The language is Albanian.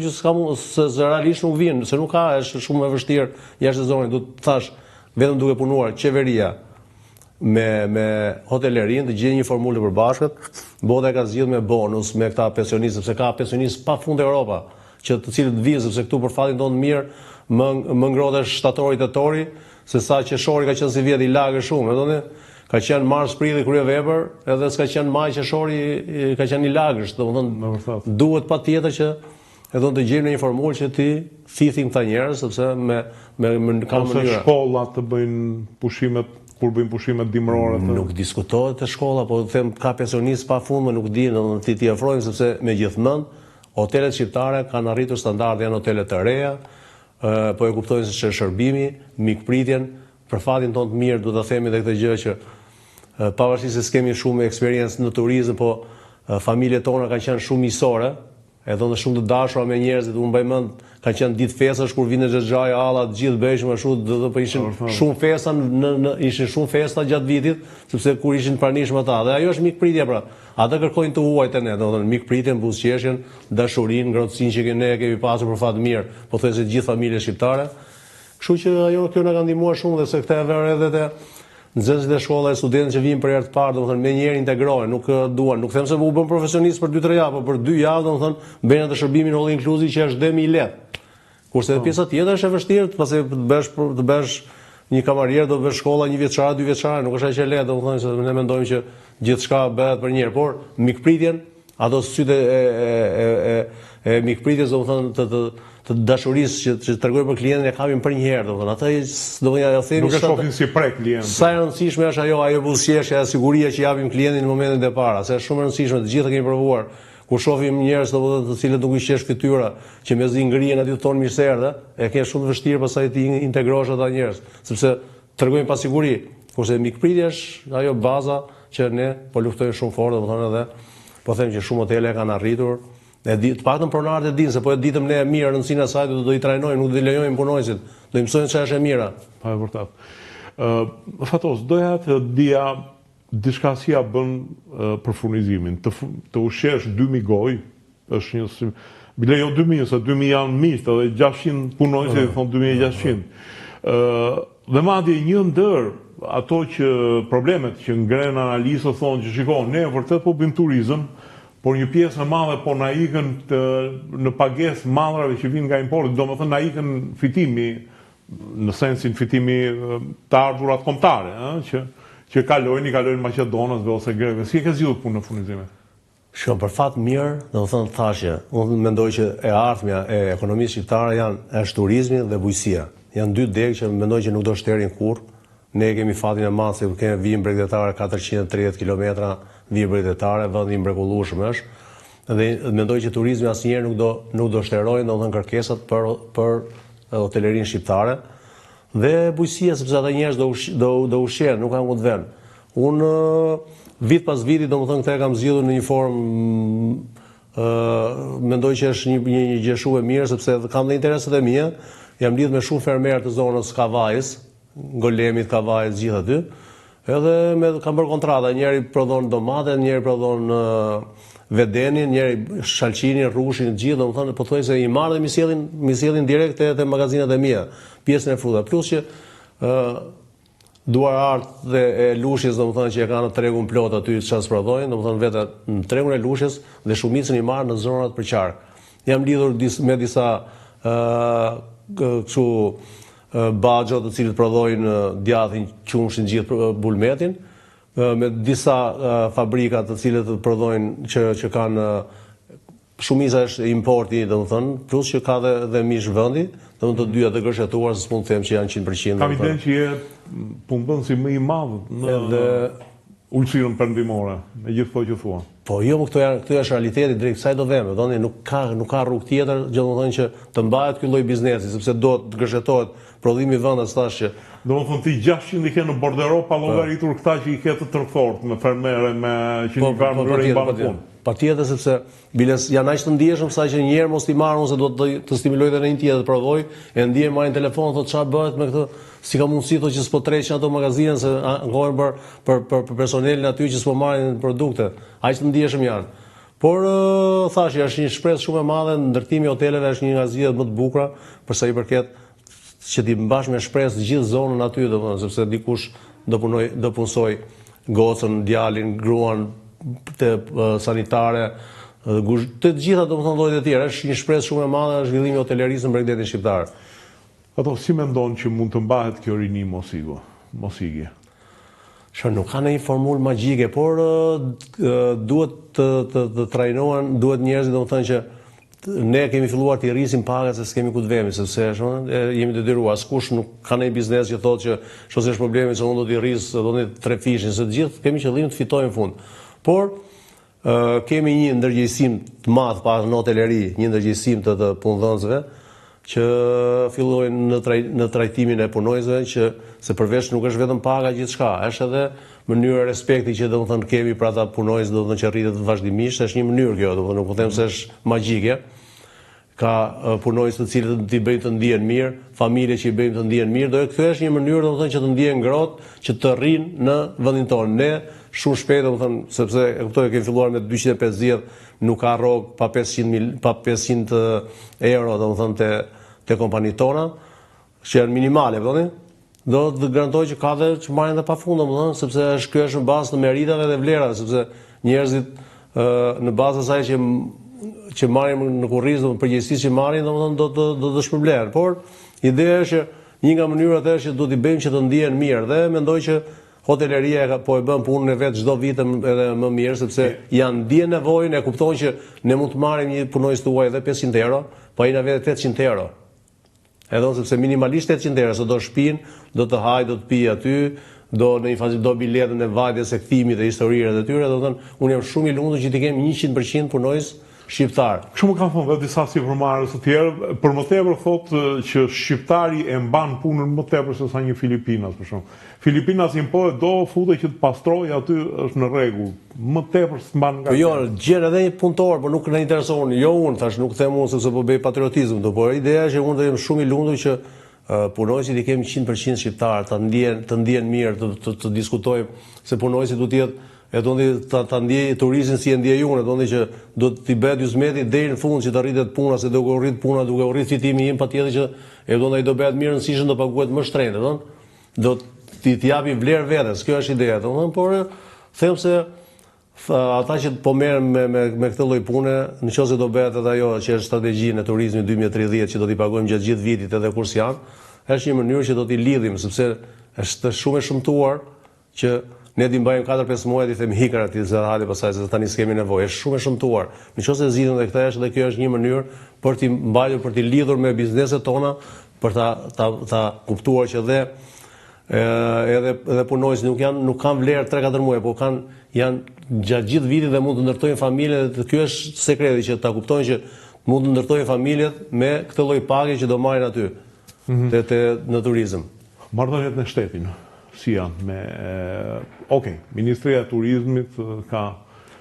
që se realisht nuk vinë, se nuk ka, është shumë e vështirë jashtë sezonit, do të thash, vetëm duke punuar qeveria me hotelerin, të gjejë një formulë të përbashkët, bota e ka zgjidhur me bonus, me këta pensionistë, sepse ka pensionistë pafund Europa, që të cilët vinë, sepse këtu për fatin tonë mirë, më ngrohesh shtatori tetori, se sa qeshori ka qenë si vjet i lagë shumë, ka qenë mars prilli kryevepër, edhe s'ka qenë maj qeshori ka qenë i lagësh, domethënë duhet patjetër që të gjejmë një formulë që ti thithim këta njerëz, sepse me ka mënyra. Ose shkollat të bëjnë pushimet, kur bëjnë pushimet dimërore. Nuk diskutohet te shkolla, po them ka pensionistë pafund, nuk di, ti ofrojmë sepse megjithmend hotelet shqiptare kanë arritur standarde, janë hotele të reja, po e kuptojnë se shërbimi, mikpritjen, për fatin tonë të mirë, do ta themi edhe këtë gjë që pavarësisht se s'kemi shumë eksperiencë në turizëm, po familjet tona kanë qenë shumë miqësore, edhe shumë të dashura me njerëzit, unë mbaj mend, kanë qenë ditë festash kur vinë xhaxhaja, alla, të gjithë bëjshëm ashtu, do ishin shumë festa, ishin shumë festa gjatë vitit, sepse kur ishin pranishëm ata. Dhe ajo është mikpritje pra. Ata kërkojnë të huajtën ne, domethënë mikpritjen, buzëqeshjen, dashurinë, ngrohtësinë që ne kemi pasur për fat mirë, po thjesht të gjithë familjet shqiptare. Kështu që kjo na ka ndihmuar shumë dhe se këtë e vër edhe te nxënësit e shkollës, studentët që vinë për herë të parë, domethënë me njëherë integrohen, nuk duan, nuk them se u bën profesionist për 2-3 javë, por për 2 javë domethënë bëjnë atë shërbimin all inclusive që është 2000 lekë. Kurse pjesa tjetër është e vështirë, pasi të bësh një kamarier, do të bësh shkolla 1 vjeçare, 2 vjeçare, nuk është aq e lehtë, domethënë se ne mendojmë që gjithçka bëhet për një herë, por mikpritjen, ato sytë e mikpritjes domethënë të dashurisë që tregojnë për klientin e kapim për një herë, domethënë ata domethënë themi nuk e shohin si prek klientin. Sa e rëndësishme është ajo buzëqeshja, siguria që japim klientin në momentin e para, se është shumë e rëndësishme, të gjithë kemi provuar. Kur shohim njerëz të cilët nuk i qesh fytyra, që mezi ngrihen aty thonë mirëserdhe, e ke shumë të vështirë pastaj të integrosh ata njerëz, sepse tregojnë pasiguri. Kurse mikpritja është ajo baza që ne po luftojmë shumë fort, domethënë edhe po them që shumë hotele kanë arritur. Të paktën pronarët e dinë, se po e ditëm ne mirë rëndësinë e saj, do i trajnojmë, nuk do i lejojmë punonjësit, do i mësojnë çfarë është e mira. Po e vërtet. Fatos, doja të dija diçka si ja bën për furnizimin. Të ushqesh 2000 goj, është një bile jo 2000, se 2000 janë miqt, edhe 600 punonjësi thonë 2600. Dhe madje një ndër ato që problemet që ngren analizë thonë që shikon, ne vërtet po bëjmë turizëm, por një pjesë e madhe po na ikën në pagesë mallrave që vinë nga importi, domethënë na ikën fitimi, në sensin fitimi të ardhurat kombëtare, që kalojnë Maqedonës ose Grekëve. Si e ke zgjidhur punën në furnizimet? Shumë për fat mirë, domethënë thashë, unë mendoj që e ardhmja e ekonomisë shqiptare është turizmi dhe bujqësia. Janë 2 degë që mendoj që nuk do shterin kurrë. Ne kemi fatin e madh se kemi vijë bregdetare 430 kilometra vijë bregdetare, vendi i mrekullueshëm është. Dhe mendoj që turizmi asnjëherë nuk do shterojë domethënë kërkesat për hotelerinë shqiptare. Dhe bujqësia, sepse ata njerëz do ushqen, nuk kanë ku të vënë. Unë vit pas viti domethënë këtë kam zgjidhur në një formë mendoj që është një gjë shumë e mirë, sepse kam dhe interesat e mia. Jam lidhur me shumë fermerë të zonës Kavajës, Golemit, Kavajës, gjithë aty. Edhe kam bërë kontrata, njëri prodhon domate, njëri prodhon vedenin, njëri shalqinin, rushin, gjithë, domethënë pothuajse i marr dhe mi sjellin direkt te magazinat e mia, pjesën e frutave. Plus që duar art dhe e lushjes, domethënë që e kanë tregun plot aty çfarë prodhojnë, domethënë vetë në tregun e lushjes dhe shumicën i marr në zonat për qark. Jam lidhur me disa kështu baxho të cilët prodhojnë djathin, qumshin, gjithë bulmetin, me disa fabrika të cilët prodhojnë që kanë shumica është importi, domethënë, plus që ka dhe mish vendi, domethënë të dyja të gërshetuar, se s'mund të them që janë 100%. Kam idenë që je punëdhënësi më i madh në ulësirën perëndimore, me gjithë kjo që thua. Po jo, këtu është realiteti drejt kësaj do vëmë, domethënë nuk ka rrugë tjetër, domethënë që të mbahet ky lloj biznesi, sepse do të gërzhetohet prodhimi i vendas tash që domethënë ti 600 i ke në bordero pa llogaritur këta që i ke të tërthort me fermerë me që i kanë i punë. Patjetër, sepse biles janë aq të ndjeshëm sa që një herë mos i marrun se do të stimuloj edhe një tjetër të provoj, e ndjen marrin telefon thotë çfarë bëhet me këtë, si ka mundësi thotë që s'po treqin ato magazine se ankohen për personelin aty që s'po marrin produkte. Aq të ndjeshëm janë. Por thash, është një shpresë shumë e madhe, ndërtimi i hoteleve është një nga zgjedhjet më të bukura për sa i përket që ti mbash me shpresë gjithë zonën aty, domethënë, sepse dikush do punsoj gocën, djalin, gruan, të sanitare, të gjitha domethënë llojet e tjera. Është një shpresë shumë e madhe në zhvillimin e hotelerisë në Bregdetin shqiptar. Ato si mendon që mund të mbahet kjo rini mosigje? Nuk ka një formulë magjike, por duhet të trajnohen, duhet njerëzit domethënë që ne kemi filluar të rrisim pagat se s'kemi ku të vemi, sepse jemi detyruar. Askush nuk ka një biznes që thotë që s'është problemi se unë do t'i rris, do të 3 fishin, se të gjithë kemi qëllim të fitojmë në fund. Por kemi një ndërgjegjësim të madh pas në hoteleri, një ndërgjegjësim të punëdhënësve që fillojnë në trajtimin e punojësve, që se përveç nuk është vetëm paga gjithçka, është edhe mënyra e respekti që domethënë kemi për ata punojës, domethënë që rritet vazhdimisht, është një mënyrë kjo, domethënë nuk po them se është magjike. Ka punojës të cilët t'i bëjnë të ndihen mirë, familje që i bëjnë të ndihen mirë, kjo është një mënyrë domethënë që të ndihen ngrohtë, që të rrinë në vendin tonë. Ne shumë shpejt domethënë, sepse e kuptoj kemi filluar me 250, nuk ka rrogë pa 500 euro domethënë te kompanitë tona, që janë minimale, do të garantoj që ka dhe që marrin dhe pafund, domethënë, sepse kjo është në bazë të meritave dhe vlerave, sepse njerëzit në bazë të asaj që marrin në kurrizë, në përgjegjësisë që marrin, domethënë do të shpërblehen. Por ideja është që një nga mënyrat është që do t'i bëjmë që të ndihen mirë, dhe mendoj që hoteleria po e bën punën e vet çdo vit edhe më mirë, sepse janë ndjen nevojën, e kuptojnë që ne mund të marrim një punojës tuaj edhe 500 euro, po ai na vetë 800 euro. Edhe sepse minimalisht 800 euro, se do shtëpinë, do të haj, do të pi aty, do në një fazë do biletën e vajtjes së kthimit dhe historirat e tyre, domethënë unë jam shumë i lumtur që ti kemi 100% punojës shqiptar. Kështu më kanë thonë dhe disa sipërmarrës të tjerë, për më tepër thotë që shqiptari e mban punën më tepër se sa një Filipinas për shkak. Filipinas impohet do futet që të pastrojë aty është në rregull. Më tepër s'mban nga. Jo, gjen edhe një punëtor, por nuk na intereson. Jo unë thash, nuk them unë sepse po bëj patriotizëm, por ideja është që unë do jem shumë i lumtur që punojësit i kemi 100% shqiptar, të ndihen mirë, të diskutojmë se punojësit duhet të jetë e do të ndjej turizmin si e ndjej unë, që do t'i bëhet Juzmeti deri në fund që të rritet puna, se duke u rrit puna, duke u rrit fitimi im, patjetër që ai do bëhet mirë nësishëm, do paguhet më shtrenjtë, do t'i japi vlerë vetes. Kjo është ideja, por them se ata që po merren me këtë lloj pune, nëse do bëhet edhe ajo që është strategjinë e turizmit 2030 që do t'i pagojmë gjatë gjithë vitit edhe kur s'janë, është një mënyrë që do t'i lidhim, sepse është shumë e shëmtuar që ne t'i mbajmë 4-5 muaj, t'i themi hikër aty se hajde pastaj se tani s'kemi nevojë. Është shumë e shëmtuar. Nëse zgjidhen dhe këtë dhe kjo është një mënyrë për t'i mbajtur, për t'i lidhur me bizneset tona, për ta kuptuar që edhe punojësit nuk kanë vlerë 3-4 muaj, por janë gjatë gjithë vitit dhe mund të ndërtojnë familje, dhe ky është sekreti, që ta kuptojnë që mund të ndërtojnë familjet me këtë lloj pagë që do marrin aty në turizëm. Marrëdhëniet në shtetin si janë me Ministria e Turizmit ka